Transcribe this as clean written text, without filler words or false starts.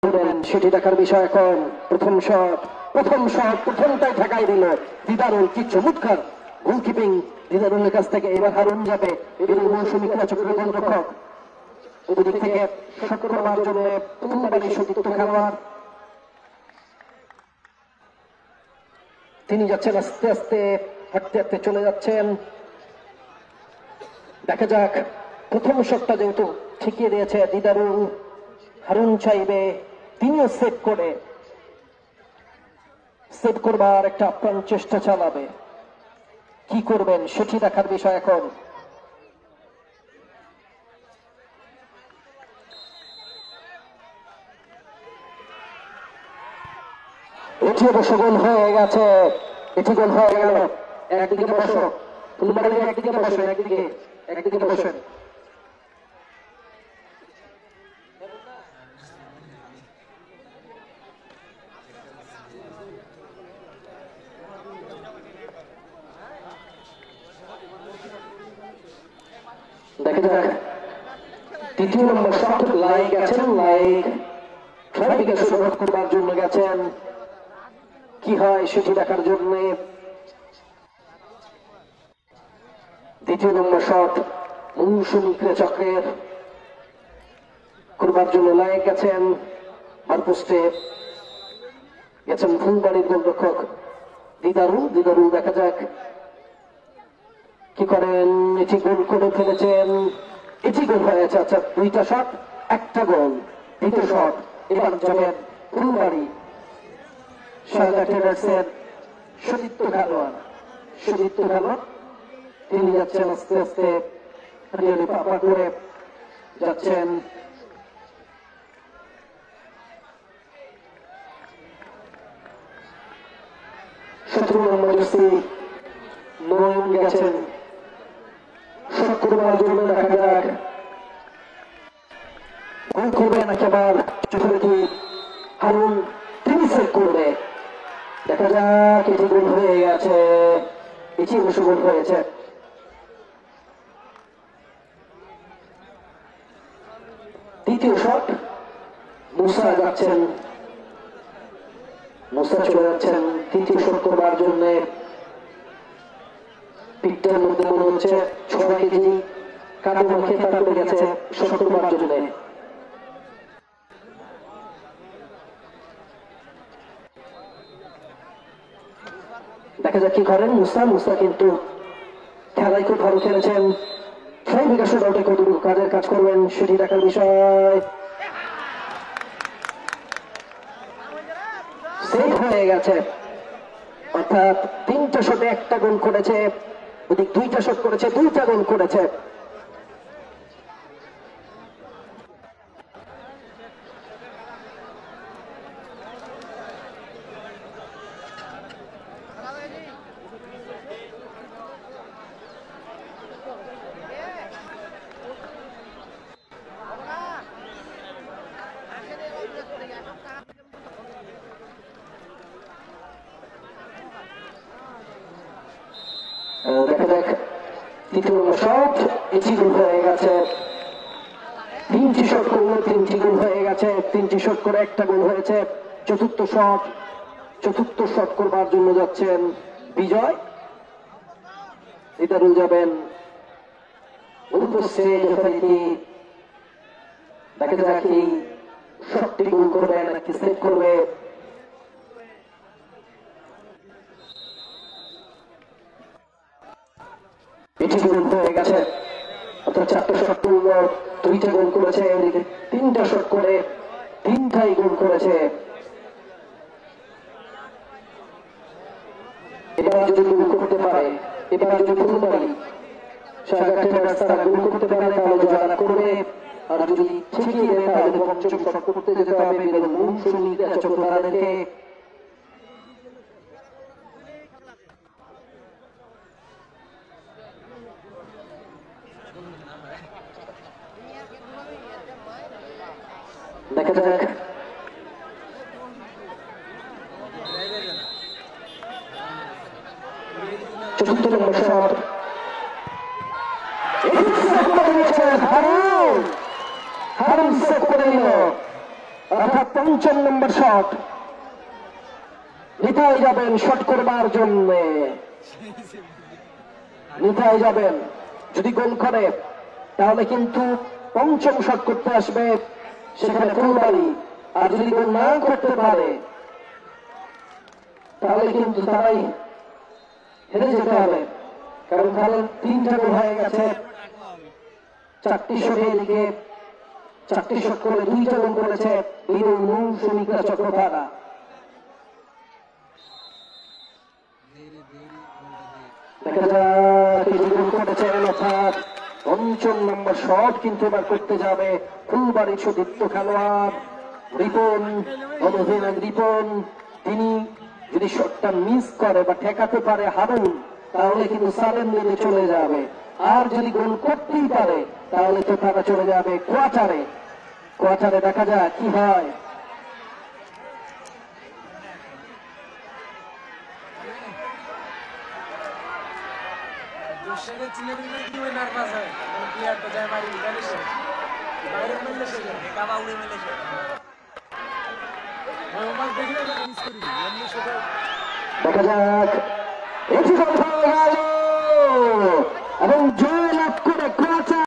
সেটি দেখার বিষয় এখন। প্রথম শট প্রথমটাই ঠেকাই দিল দিদারুল। কি চমৎকার গোলকিপিং দিদারুলের কাছ থেকে। এবার হারুন যাবে, এবার মৌসুমী ক্রীড়াচক্রের গোলরক্ষক ওদিক থেকে শট করবার জন্য ফুলবাড়ির সতীর্থ খেলোয়াড়, তিনি যাচ্ছেন আস্তে আস্তে, হাঁটতে হাঁটতে চলে যাচ্ছেন। দেখা যাক, প্রথম শটটা যেহেতু ঠেকিয়ে দিয়েছে দিদারুল, হারুন চাইবে তিনিও সেভ করবার একটা আপ্রাণ চেষ্টা চালাবে। কি করবেন সেটি দেখার বিষয় এখন। এটি অবশ্য গোল হয়ে গেছে, এটি গোল হয়ে গেল। একদিকে বসো ফুলবাড়ি, একদিকে বসেন, একদিকে বসেন। দেখা যাক, তৃতীয় নম্বর শট লাইক গেছেন, লাইক ট্রাফিকে শুরু করবার জন্য গেছেন। কি হয় সেটি দেখার জন্য। দ্বিতীয় নম্বর শট মৌসুমী ক্রীড়াচক্রের করবার জন্য লাইক গেছেন, আর পোস্টে গেছেন ফুলবাড়ির গোলরক্ষক দিদারুল। দেখা যাক কি করেন। এটি গোল করে ফেলেছেন, এটি গোল হয়েছে। আচ্ছা, দুইটা শট একটা গোল। দ্বিতীয় শট এবার যাবেন ফুলবাড়ি সতীর্থ খেলোয়াড়, তিনি যাচ্ছেন আস্তে আস্তে, পাপা করে যাচ্ছেন। শত্রু নম্বর নয়ন গেছেন শট করবার জন্য। দেখা যাক গোল করবে নাকি আবার চতুর্থী হারুন, তিনি সেভ করবে। দেখা যাক, এটি গোল হয়ে গেছে, এটি অবশ্য গোল হয়েছে। তৃতীয় শট মুসা চলে যাচ্ছেন তৃতীয় শট করবার জন্য। পিঠটার মধ্যে মনে হচ্ছে 6 কেজি কাদা মাখে তারপরে গেছে শট করবার জন্য। দেখা যাক কি করেন মুসা কিন্তু খেলায় খুব ভালো খেলেছেন। ছয় বিকাশ দলটা কতটুকু কাজের কাজ করবেন সেটি দেখার বিষয়। সেভ হয়ে গেছে, অর্থাৎ 3টা শটে 1টা গোল করেছে, ওদিক 2টা শট করেছে, 2টা গোল করেছে। দেখা যাক, তৃতীয় শট এটি গোল হয়ে গেছে। 3টি শট করলো, 3টি গোল হয়ে গেছে। 3টি শট করে 1টা গোল হয়েছে। চতুর্থ শট করবার জন্য যাচ্ছেন বিজয়, দিদারুল যাবেন অনুপস্থিত যথারীতি। দেখা যাক এই শটটি গোল করবে নাকি সেভ করবে। এটি গোল হয়ে গেছে, অর্থাৎ 4টা শট করল, 2টা গোল করেছে। এদিকে 3টা শট করে 3টাই গোল করেছে। এবার যদি গোল করতে পারে, এবার যদি ফুলবাড়ি তারা গোল করতে পারে তাহলে জয়লাভ করবে, আর যদি ঠিকই দেয় তাহলে পঞ্চম শট করতে যেতে হবে মৌসুমী ক্রীড়াচক্র তাদেরকে। দেখা যাক, চতুর্থ নম্বর শট হারুন সেভ করে নিল। অর্থাৎ ৫ম নম্বর শট নিতাই যাবেন শট করবার জন্য, নিতাই যাবেন। যদি গোল করে তাহলে কিন্তু ৫ম শট করতে আসবে সেখানে ফুলবাড়ি, আর যদি গোল না করতে পারে তাহলে কিন্তু তারাই হেরে যেতে হবে, কারণ খেলার 3টা গোল হয়ে গেছে। 4টি শটে এদিকে 4টি শট করে 2টা গোল করেছে লিডুল মৌসুমিকা চক্রধারা। দেখা যাক গোল করেছেন, অর্থাৎ ৫ম নম্বর শট কিন্তু এবার করতে যাবে ফুলবাড়ির সুদীপ্ত খেলোয়াড় রিপন, অনুভীন রিপন। তিনি যদি শটটা মিস করে বা ঠেকাতে পারে হারুন, তাহলে কিন্তু 7 মিলে চলে যাবে। আর যদি গোল করতেই পারে তাহলে তো তারা চলে যাবে কোয়ার্টারে। কোয়ার্টারে দেখা যাক কি হয়। দেখা যাক এবং